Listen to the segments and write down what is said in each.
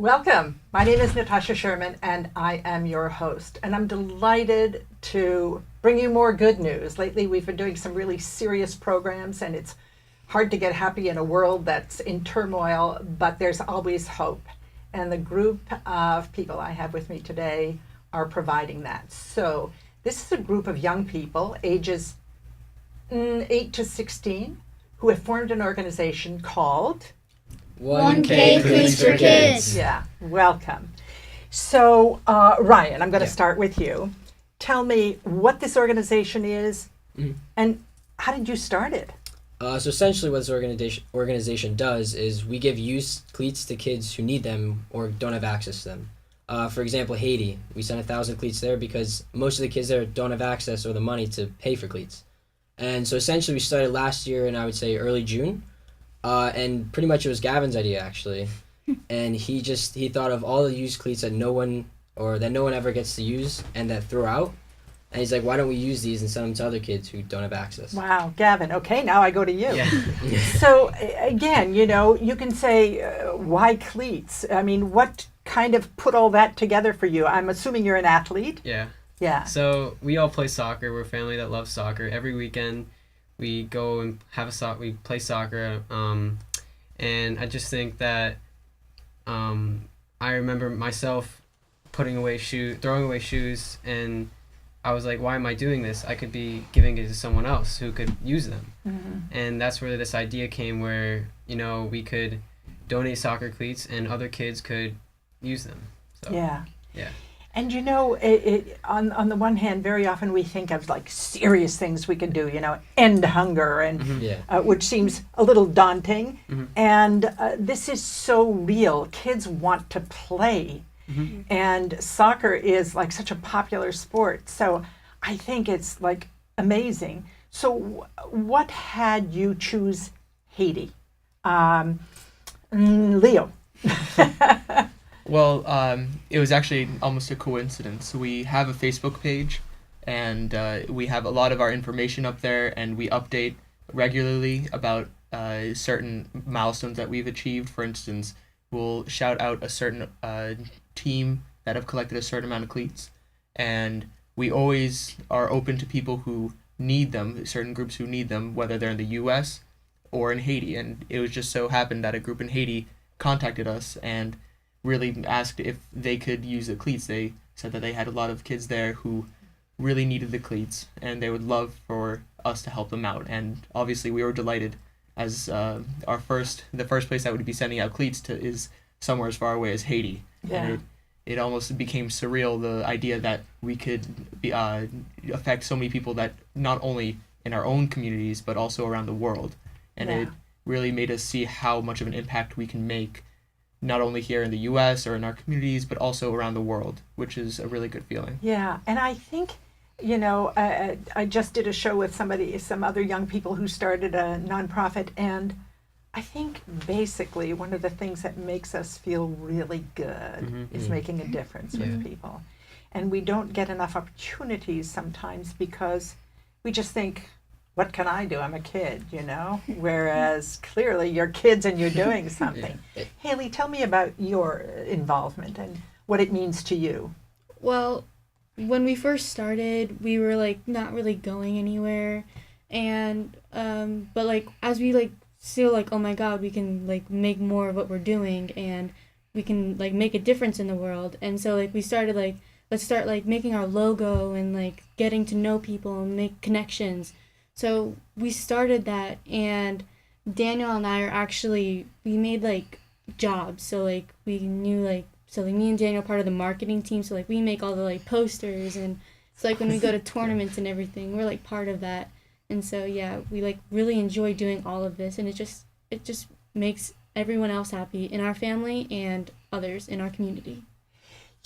Welcome. My name is Natasha Sherman, and I am your host. And I'm delighted to bring you more good news. Lately, we've been doing some really serious programs, and it's hard to get happy in a world that's in turmoil, but there's always hope. And the group of people I have with me today are providing that. So, this is a group of young people, ages 8 to 16, who have formed an organization called 1K Cleats for Kids. Yeah, welcome. So, Ryan, I'm going to start with you. Tell me what this organization is and how did you start it? So essentially what this organization does is we give used cleats to kids who need them or don't have access to them. For example, Haiti, we sent 1,000 cleats there because most of the kids there don't have access or the money to pay for cleats. And so essentially we started last year in, I would say, early June. And pretty much it was Gavin's idea, actually. And he thought of all the used cleats that no one ever gets to use and that throw out. And he's like, why don't we use these and send them to other kids who don't have access? Wow, Gavin. Okay, now I go to you. Yeah. So again, you can say, why cleats? I mean, what kind of put all that together for you? I'm assuming you're an athlete. Yeah. Yeah. So we all play soccer. We're a family that loves soccer. Every weekend we go and we play soccer. And I just think that I remember myself throwing away shoes, and I was like, why am I doing this? I could be giving it to someone else who could use them. Mm-hmm. And that's where this idea came where, we could donate soccer cleats and other kids could use them. So, yeah. Yeah. And on the one hand, very often we think of like serious things we can do, end hunger, and which seems a little daunting. Mm-hmm. And this is so real. Kids want to play. Mm-hmm. And soccer is like such a popular sport. So I think it's like amazing. So what had you choose Haiti? Leo. Well, it was actually almost a coincidence. We have a Facebook page, and we have a lot of our information up there, and we update regularly about certain milestones that we've achieved. For instance, we'll shout out a certain team that have collected a certain amount of cleats, and we always are open to people who need them, certain groups who need them, whether they're in the U.S. or in Haiti. And it was just so happened that a group in Haiti contacted us and really asked if they could use the cleats. They said that they had a lot of kids there who really needed the cleats, and they would love for us to help them out. And obviously we were delighted, as the first place that would be sending out cleats to is somewhere as far away as Haiti. Yeah. And it almost became surreal, the idea that we could affect so many people, that not only in our own communities but also around the world. And it really made us see how much of an impact we can make, not only here in the U.S. or in our communities, but also around the world, which is a really good feeling. Yeah, and I think, I just did a show with some other young people who started a nonprofit, and I think basically one of the things that makes us feel really good is making a difference with people. And we don't get enough opportunities sometimes because we just think, what can I do? I'm a kid, whereas clearly you're kids and you're doing something. Haley, tell me about your involvement and what it means to you. Well, when we first started, we were not really going anywhere, and but as we still oh my God, we can make more of what we're doing, and we can make a difference in the world. And so we started let's start making our logo and getting to know people and make connections. So we started that, and Daniel and I we made jobs. So we knew so me and Daniel are part of the marketing team. So we make all the posters, and it's when we go to tournaments and everything, we're part of that. And so we really enjoy doing all of this, and it just makes everyone else happy in our family and others in our community.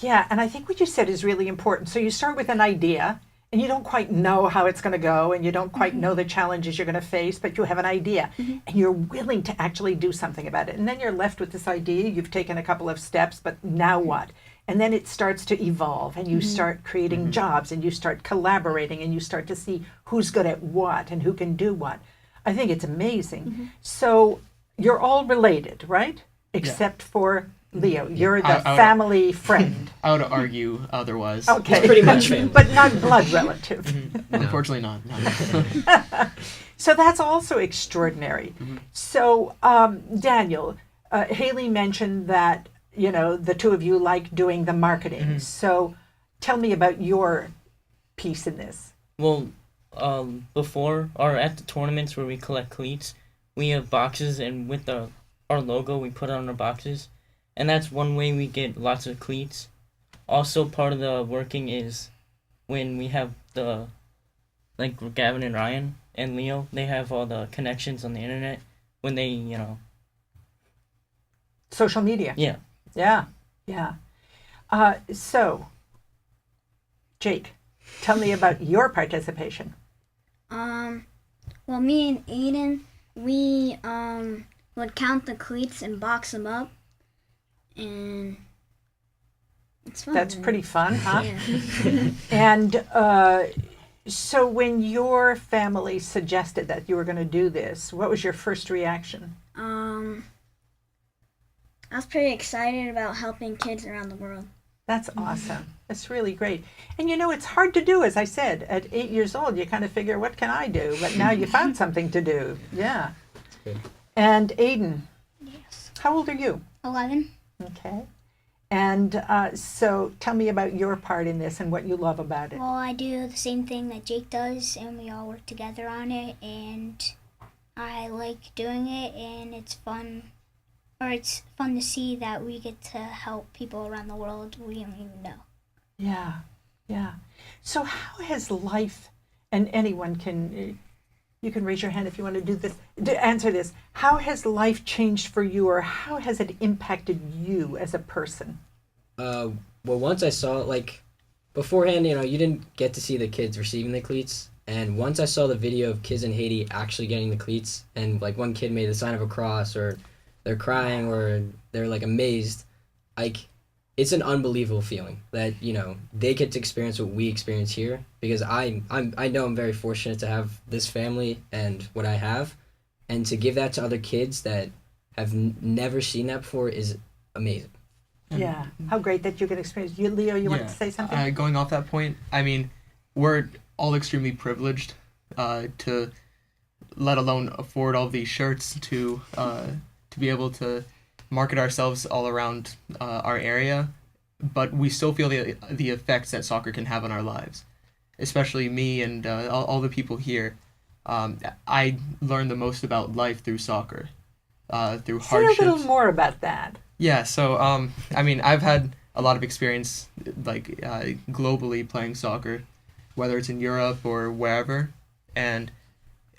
Yeah, and I think what you said is really important. So you start with an idea, and you don't quite know how it's going to go, and you don't quite know the challenges you're going to face, but you have an idea, and you're willing to actually do something about it. And then you're left with this idea. You've taken a couple of steps, but now what? And then it starts to evolve, and you start creating jobs, and you start collaborating, and you start to see who's good at what and who can do what. I think it's amazing. So you're all related, right? Except for Leo, you're the I would- family friend. I would argue otherwise. Okay. It's pretty much family. But not blood relative. No. Unfortunately, not. No. So that's also extraordinary. So, Daniel, Haley mentioned that, the two of you like doing the marketing. So tell me about your piece in this. Well, before or at the tournaments where we collect cleats, we have boxes, and with our logo, we put it on our boxes, and that's one way we get lots of cleats. Also, part of the working is when we have like Gavin and Ryan and Leo, they have all the connections on the internet. When they, Social media. yeah. Yeah. So, Jake, tell me about your participation. Well, me and Aiden, we would count the cleats and box them up, and it's fun. That's pretty fun, huh? Yeah. And so when your family suggested that you were going to do this, what was your first reaction? I was pretty excited about helping kids around the world. That's awesome. That's really great. And it's hard to do, as I said. At 8 years old, you kind of figure, what can I do? But now you found something to do. Yeah. good. And Aiden, Yes. how old are you? 11. Okay. And so tell me about your part in this and what you love about it. Well, I do the same thing that Jake does, and we all work together on it, and I like doing it, and it's fun. Or it's fun to see that we get to help people around the world we don't even know. Yeah. So how has life, and anyone can, you can raise your hand if you want to do this, to answer this. How has life changed for you, or how has it impacted you as a person? Well, once I saw it, like, beforehand, you didn't get to see the kids receiving the cleats. And once I saw the video of kids in Haiti actually getting the cleats, and, like, one kid made the sign of a cross, or they're crying, or they're, like, amazed, like, it's an unbelievable feeling that, they get to experience what we experience here. Because I know I'm very fortunate to have this family and what I have. And to give that to other kids that have never seen that before is amazing. Yeah. How great that you can experience. You, Leo, you wanted to say something? Going off that point, I mean, we're all extremely privileged to, let alone afford all these shirts, to be able to market ourselves all around our area, but we still feel the effects that soccer can have on our lives, especially me and all the people here. I learned the most about life through soccer, through Say hardships. a little more about that. Yeah, so I mean, I've had a lot of experience, like globally playing soccer, whether it's in Europe or wherever, and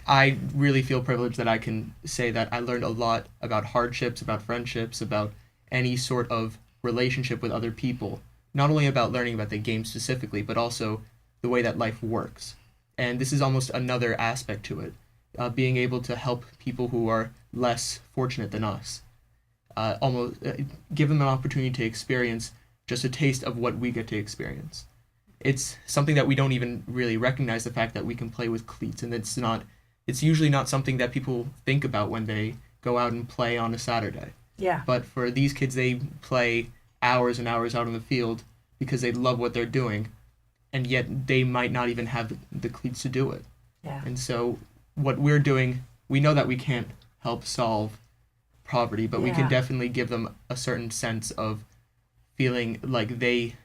I really feel privileged that I can say that I learned a lot about hardships, about friendships, about any sort of relationship with other people. Not only about learning about the game specifically, but also the way that life works. And this is almost another aspect to it, being able to help people who are less fortunate than us. Give them an opportunity to experience just a taste of what we get to experience. It's something that we don't even really recognize, the fact that we can play with cleats, and it's usually not something that people think about when they go out and play on a Saturday. Yeah. But for these kids, they play hours and hours out on the field because they love what they're doing, and yet they might not even have the cleats to do it. Yeah. And so what we're doing, we know that we can't help solve poverty, but we can Yeah. definitely give them a certain sense of feeling like they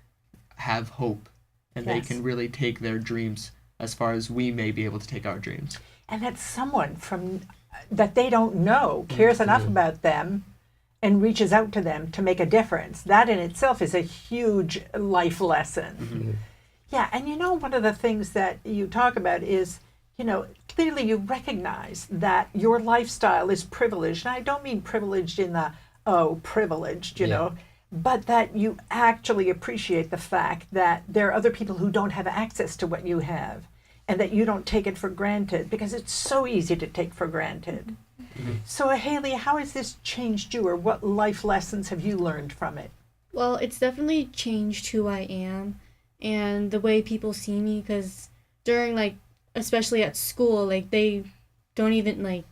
have hope, and they Yes. can really take their dreams as far as we may be able to take our dreams. And that someone that they don't know cares enough about them and reaches out to them to make a difference. That in itself is a huge life lesson. Yeah, and one of the things that you talk about is, clearly you recognize that your lifestyle is privileged. And I don't mean privileged in the, privileged, but that you actually appreciate the fact that there are other people who don't have access to what you have, and that you don't take it for granted, because it's so easy to take for granted. So, Haley, how has this changed you, or what life lessons have you learned from it? Well, it's definitely changed who I am and the way people see me, because during, especially at school, they don't even,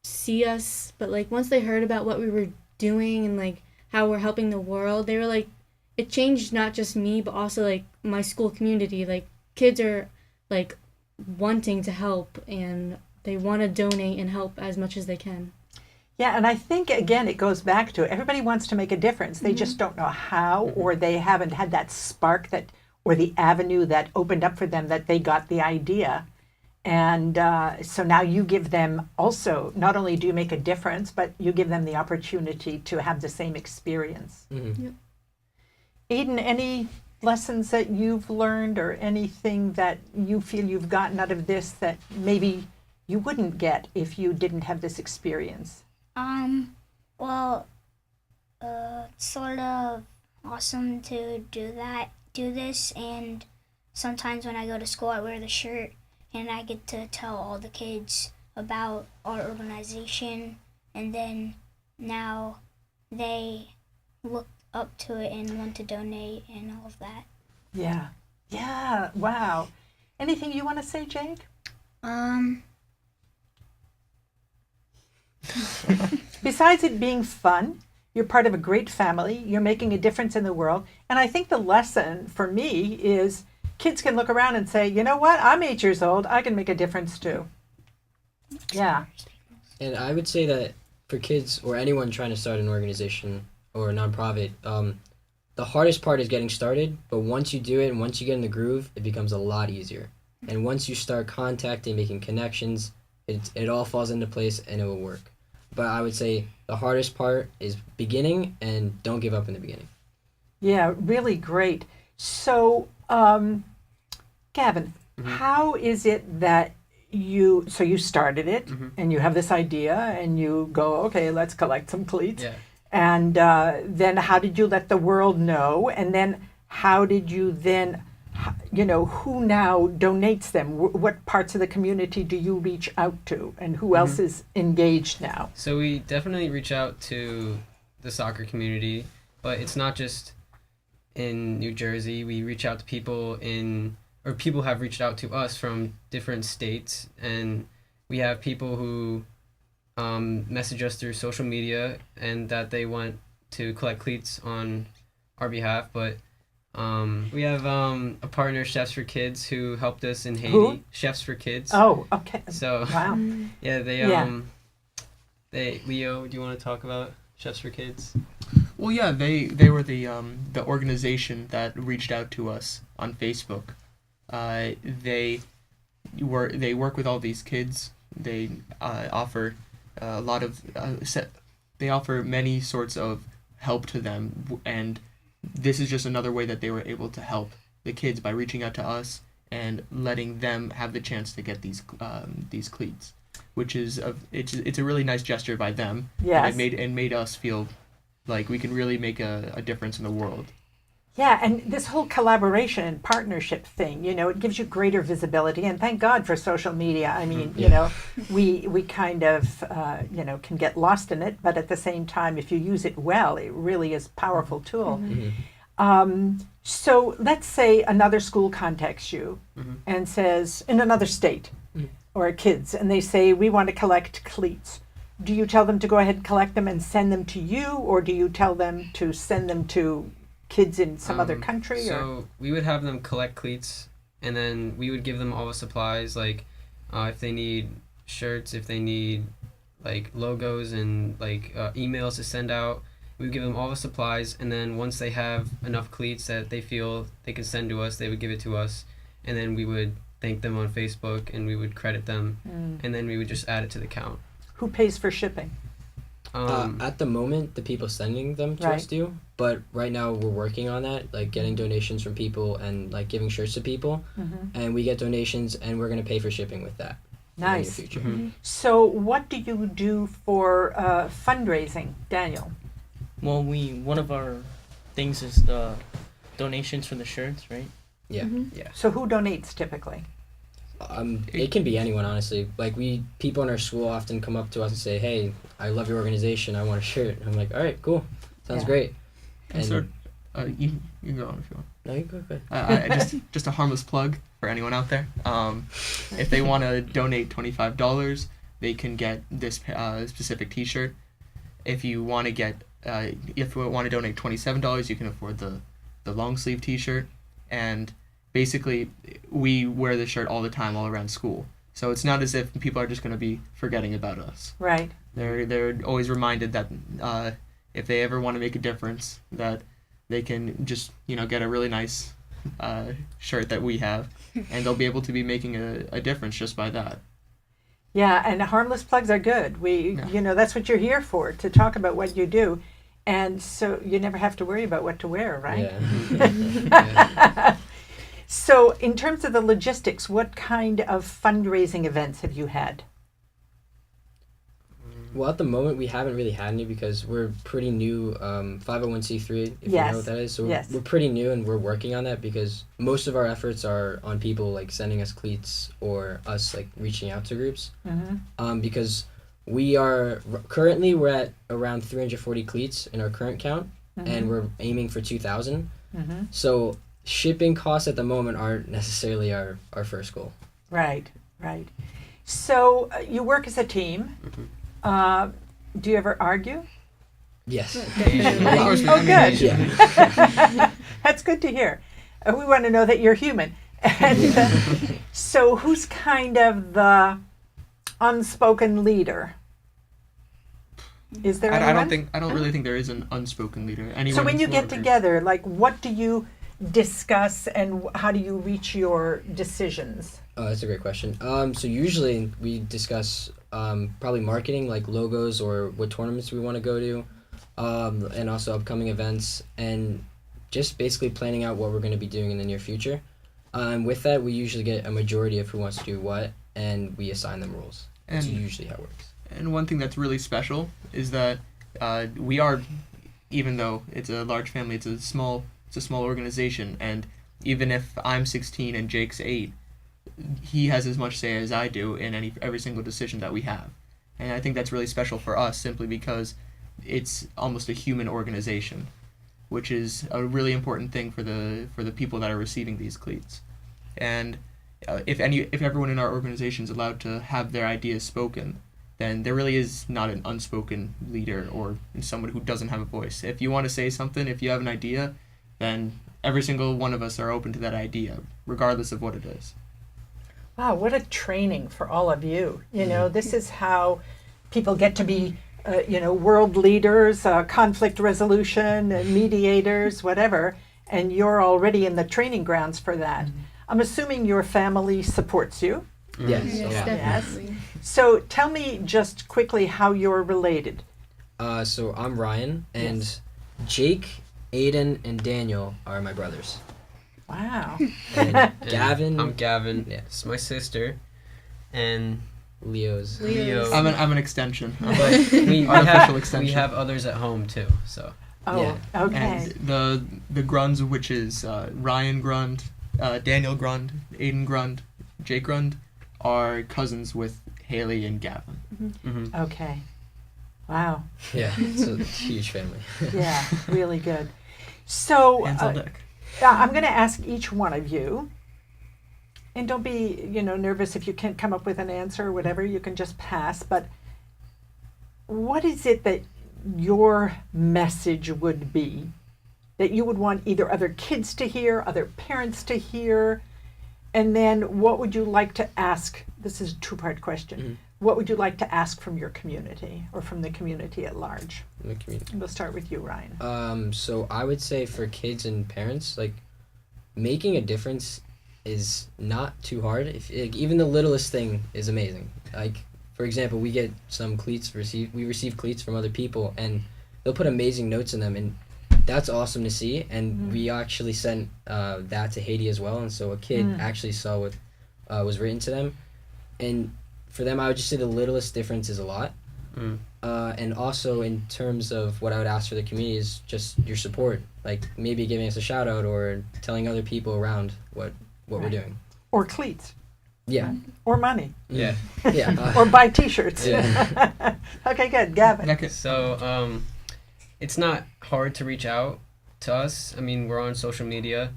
see us. But, once they heard about what we were doing and, how we're helping the world, they were like, it changed not just me, but also like my school community. Like kids are like wanting to help and they want to donate and help as much as they can. Yeah, and I think again it goes back to everybody wants to make a difference. They just don't know how, or they haven't had that spark that, or the avenue that opened up for them that they got the idea. And so now you give them also, not only do you make a difference, but you give them the opportunity to have the same experience. Mm-hmm. Yep. Aiden, any lessons that you've learned or anything that you feel you've gotten out of this that maybe you wouldn't get if you didn't have this experience? Well, it's sort of awesome to do this, and sometimes when I go to school, I wear the shirt, and I get to tell all the kids about our organization, and then now they look up to it and want to donate and all of that. Yeah. Yeah. Wow. Anything you want to say, Jake? Besides it being fun, you're part of a great family, you're making a difference in the world. And I think the lesson for me is kids can look around and say, you know what, I'm 8 years old, I can make a difference too. Yeah. And I would say that for kids or anyone trying to start an organization or a nonprofit, the hardest part is getting started, but once you do it and once you get in the groove, it becomes a lot easier. And once you start contacting, making connections, it all falls into place and it will work. But I would say the hardest part is beginning, and don't give up in the beginning. Yeah, really great. So, Gavin, how is it that you started it and you have this idea and you go, okay, let's collect some cleats. Yeah. And then how did you let the world know? And then how did you then, who now donates them? What parts of the community do you reach out to? And who else is engaged now? So we definitely reach out to the soccer community, but it's not just in New Jersey. We reach out to people people have reached out to us from different states, and we have people who message us through social media and that they want to collect cleats on our behalf. But we have a partner, Chefs for Kids, who helped us in Haiti. Who? Chefs for Kids. Oh, okay. So Wow. yeah, Leo, do you want to talk about Chefs for Kids? Well, yeah, they were the organization that reached out to us on Facebook. They work with all these kids. They offer a lot of they offer many sorts of help to them, and this is just another way that they were able to help the kids by reaching out to us and letting them have the chance to get these cleats, which is it's a really nice gesture by them. Yes. And it made us feel like we can really make a difference in the world. Yeah, and this whole collaboration and partnership thing, it gives you greater visibility. And thank God for social media. I mean, we kind of, can get lost in it. But at the same time, if you use it well, it really is a powerful tool. So let's say another school contacts you and says, in another state or kids, and they say, we want to collect cleats. Do you tell them to go ahead and collect them and send them to you? Or do you tell them to send them to kids in some other country? So we would have them collect cleats, and then we would give them all the supplies, like if they need shirts, if they need like logos and like emails to send out, we would give them all the supplies, and then once they have enough cleats that they feel they can send to us, they would give it to us, and then we would thank them on Facebook and we would credit them, and then we would just add it to the count. Who pays for shipping? At the moment, the people sending them to us do, but right now we're working on that, like getting donations from people and like giving shirts to people, and we get donations and we're going to pay for shipping with that. Nice. In the future. So what do you do for fundraising, Daniel? Well, one of our things is the donations for the shirts, right? Yeah. So who donates typically? It can be anyone, honestly. Like people in our school often come up to us and say, "Hey, I love your organization. I want a shirt." And I'm like, "All right, cool, sounds great." And so, you can go on if you want. No, you go ahead. Just a harmless plug for anyone out there. If they want to donate $25, they can get this specific T-shirt. If you want to get if you want to donate $27, you can afford the long sleeve T-shirt, and basically we wear the shirt all the time, all around school. So it's not as if people are just going to be forgetting about us. Right. They're always reminded that if they ever want to make a difference, that they can just get a really nice shirt that we have, and they'll be able to be making a difference just by that. Yeah, and harmless plugs are good. Yeah. That's what you're here for, to talk about what you do. And so you never have to worry about what to wear, right? Yeah. So in terms of the logistics, what kind of fundraising events have you had? Well, at the moment, we haven't really had any because we're pretty new, 501c3, if you Yes. know what that is. So Yes. we're pretty new, and we're working on that because most of our efforts are on people like sending us cleats or us like reaching out to groups. Mm-hmm. Because we're at around 340 cleats in our current count, and we're aiming for 2,000. Mm-hmm. So shipping costs at the moment aren't necessarily our first goal. Right, right. So you work as a team. Do you ever argue? Yes. Of course, Oh, good. Yeah. That's good to hear. We want to know that you're human. And so who's kind of the unspoken leader? Is there anyone? I don't really think there is an unspoken leader. So when you get together, like, what do you discuss and how do you reach your decisions? Oh, that's a great question. So usually we discuss probably marketing, like logos or what tournaments we want to go to, and also upcoming events, and just basically planning out what we're going to be doing in the near future. With that, we usually get a majority of who wants to do what, and we assign them roles. That's And- usually how it works. And one thing that's really special is that we are, even though it's a large family, it's a small organization, and even if I'm 16 and Jake's 8, he has as much say as I do in every single decision that we have. And I think that's really special for us simply because it's almost a human organization, which is a really important thing for the people that are receiving these cleats. And if everyone in our organization is allowed to have their ideas spoken, then there really is not an unspoken leader or someone who doesn't have a voice. If you want to say something, if you have an idea, then every single one of us are open to that idea, regardless of what it is. Wow, what a training for all of you. This is how people get to be, world leaders, conflict resolution, mediators, whatever, and you're already in the training grounds for that. I'm assuming your family supports you. Yes. Yes, a lot. definitely. So tell me just quickly how you're related. So I'm Ryan, and Yes. Jake, Aiden, and Daniel are my brothers. Wow. And Gavin, I'm Gavin. Yeah. It's my sister. And Leo's. Leo. I'm an extension. but we Artificial have, extension. we have others at home too. So Oh, Yeah. okay. And the Grunds, which is Ryan Grund, Daniel Grund, Aiden Grund, Jake Grund, are cousins with Haley and Gavin. Okay. Wow. Yeah, it's a huge family. Yeah, really good. So Hands on deck. I'm going to ask each one of you, and don't be, nervous if you can't come up with an answer or whatever. You can just pass. But what is it that your message would be that you would want either other kids to hear, other parents to hear, and then what would you like to ask? This is a two-part question. Mhm. What would you like to ask from your community or from the community at large? In the community. We'll start with you, Ryan. So I would say for kids and parents, like, making a difference is not too hard. Even the littlest thing is amazing. Like, for example, we get some cleats we receive cleats from other people, and they'll put amazing notes in them, and that's awesome to see. And we actually sent that to Haiti as well, and so a kid actually saw what was written to them, and for them, I would just say the littlest difference is a lot. And also in terms of what I would ask for the community is just your support, like maybe giving us a shout out or telling other people around what we're doing. Or cleats. Yeah. Or money. yeah. Yeah. Or buy t-shirts. Yeah. Okay, good. Gavin. Okay. So it's not hard to reach out to us. I mean, we're on social media,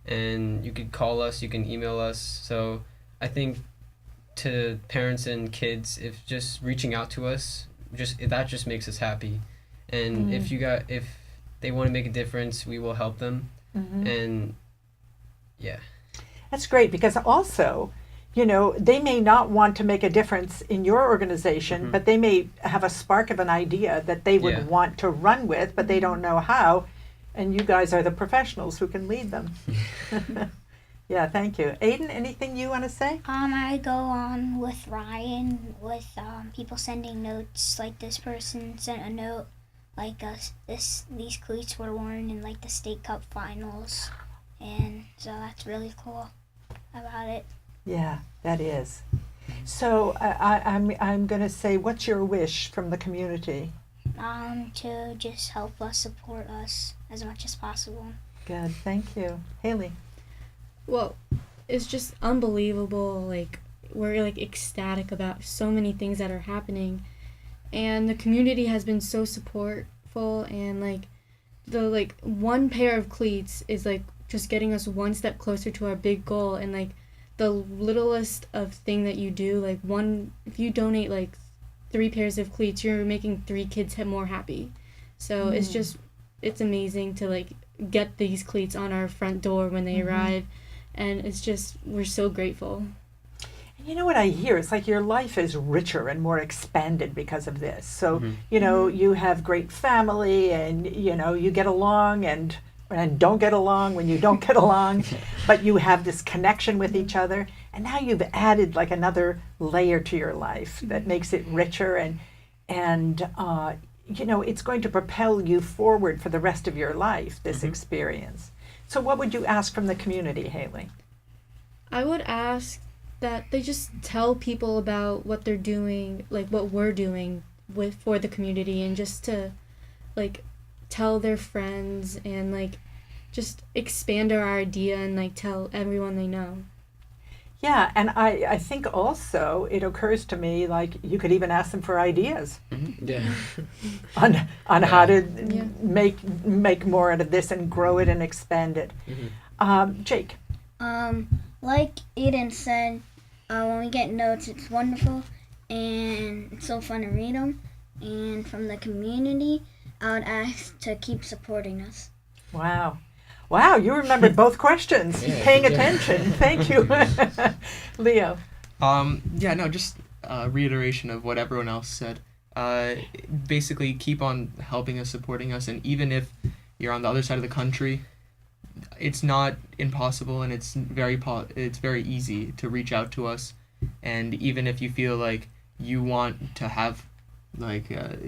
and you could call us, you can email us. So I think to parents and kids, if just reaching out to us, that just makes us happy. and if they want to make a difference, we will help them. And yeah. That's great, because also, they may not want to make a difference in your organization, but they may have a spark of an idea that they would want to run with, but they don't know how. And you guys are the professionals who can lead them. Yeah, thank you. Aiden, anything you want to say? I go on with Ryan with people sending notes. Like, this person sent a note, like, these cleats were worn in like the state cup finals, and so that's really cool about it. Yeah, that is. So I'm going to say, what's your wish from the community? To just help us, support us as much as possible. Good, thank you. Haley? Well, it's just unbelievable. Like, we're like ecstatic about so many things that are happening, and the community has been so supportful, and like the one pair of cleats is like just getting us one step closer to our big goal. And like the littlest of thing that you do, like if you donate like 3 pairs of cleats, you're making 3 kids more happy. So it's amazing to like get these cleats on our front door when they arrive. And we're so grateful. And you know what I hear? It's like your life is richer and more expanded because of this. So, you have great family, and, you get along and don't get along when you don't get along, but you have this connection with each other. And now you've added like another layer to your life that makes it richer, and it's going to propel you forward for the rest of your life, this experience. So what would you ask from the community, Haley? I would ask that they just tell people about what they're doing, like what we're doing for the community, and just to like tell their friends, and like just expand our idea, and like tell everyone they know. Yeah, and I think also it occurs to me, like, you could even ask them for ideas Yeah. on how to make more out of this and grow it and expand it. Jake? Like Aiden said, when we get notes, it's wonderful, and it's so fun to read them. And from the community, I would ask to keep supporting us. Wow, you remembered both questions. Yeah, Paying attention. Thank you. Leo? Just reiteration of what everyone else said. Basically, keep on helping us, supporting us, and even if you're on the other side of the country, it's not impossible, and it's very easy to reach out to us. And even if you feel like you want to have,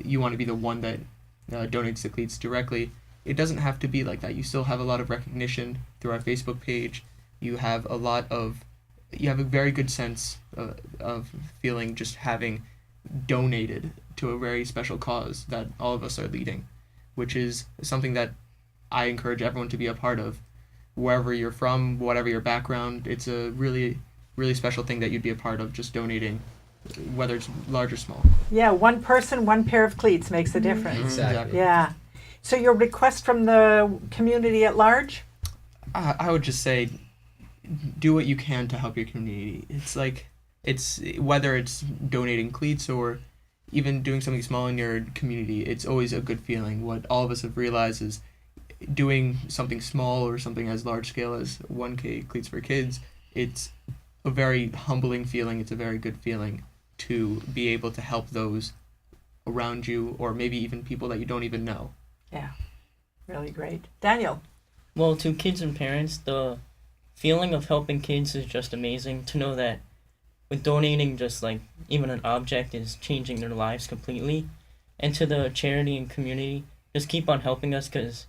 you want to be the one that donates the cleats directly, it doesn't have to be like that. You still have a lot of recognition through our Facebook page. You have a very good sense of feeling just having donated to a very special cause that all of us are leading, which is something that I encourage everyone to be a part of. Wherever you're from, whatever your background, it's a really, really special thing that you'd be a part of, just donating, whether it's large or small. Yeah, one person, one pair of cleats makes a difference. Exactly. Yeah. So your request from the community at large? I would just say, do what you can to help your community. It's whether it's donating cleats or even doing something small in your community, it's always a good feeling. What all of us have realized is doing something small or something as large scale as 1K cleats for kids, it's a very humbling feeling. It's a very good feeling to be able to help those around you, or maybe even people that you don't even know. Yeah, really great. Daniel? Well, to kids and parents, the feeling of helping kids is just amazing. To know that with donating just like even an object is changing their lives completely. And to the charity and community, just keep on helping us, because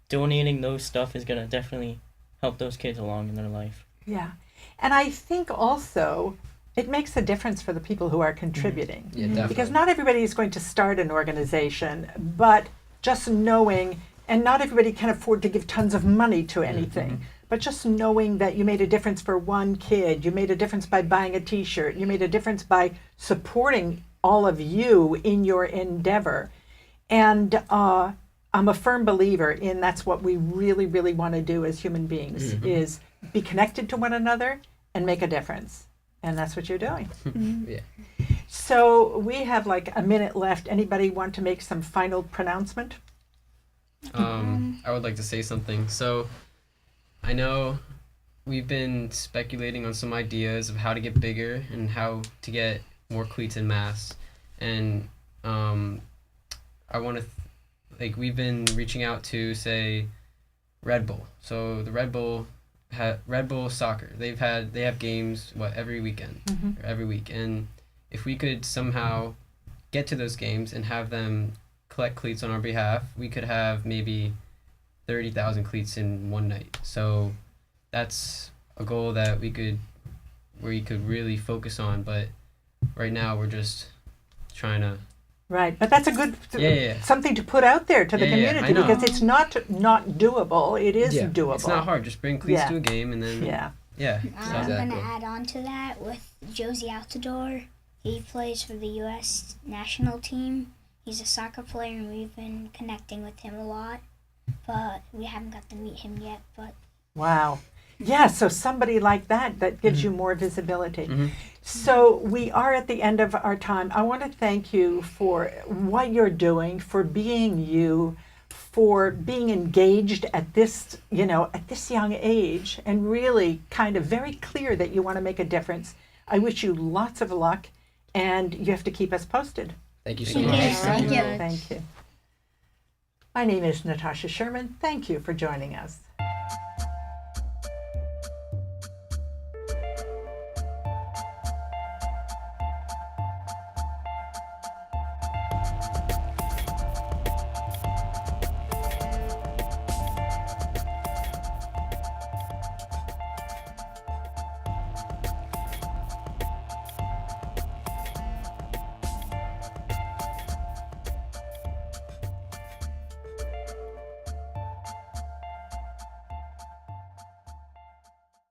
donating those stuff is going to definitely help those kids along in their life. Yeah. And I think also it makes a difference for the people who are contributing. Yeah, definitely. Because not everybody is going to start an organization, but just knowing, and not everybody can afford to give tons of money to anything, but just knowing that you made a difference for one kid, you made a difference by buying a t-shirt, you made a difference by supporting all of you in your endeavor. And I'm a firm believer in that's what we really, really want to do as human beings, is be connected to one another and make a difference. And that's what you're doing. Yeah. So we have like a minute left. Anybody want to make some final pronouncement? I would like to say something. So, I know we've been speculating on some ideas of how to get bigger and how to get more cleats en masse. And I want to, we've been reaching out to, say, Red Bull. So the Red Bull soccer. They have games every weekend, or every week. And if we could somehow get to those games and have them collect cleats on our behalf, we could have maybe 30,000 cleats in one night. So that's a goal that we could really focus on. But right now we're just trying to. Right, but that's a good Yeah. something to put out there to the Yeah, community I know. because it's not doable. It is Yeah. doable. It's not hard. Just bring cleats Yeah. to a game and then. Yeah. Yeah. I'm So, going Exactly. to add on to that with Josie Altador. He plays for the U.S. national team. He's a soccer player, and we've been connecting with him a lot. But we haven't got to meet him yet. But Wow. Yeah, so somebody like that gives you more visibility. Mhm. So we are at the end of our time. I want to thank you for what you're doing, for being you, for being engaged at this, at this young age and really kind of very clear that you want to make a difference. I wish you lots of luck and you have to keep us posted. Thank you so Thank much. you. Thank you. Thank you. My name is Natasha Sherman. Thank you for joining us.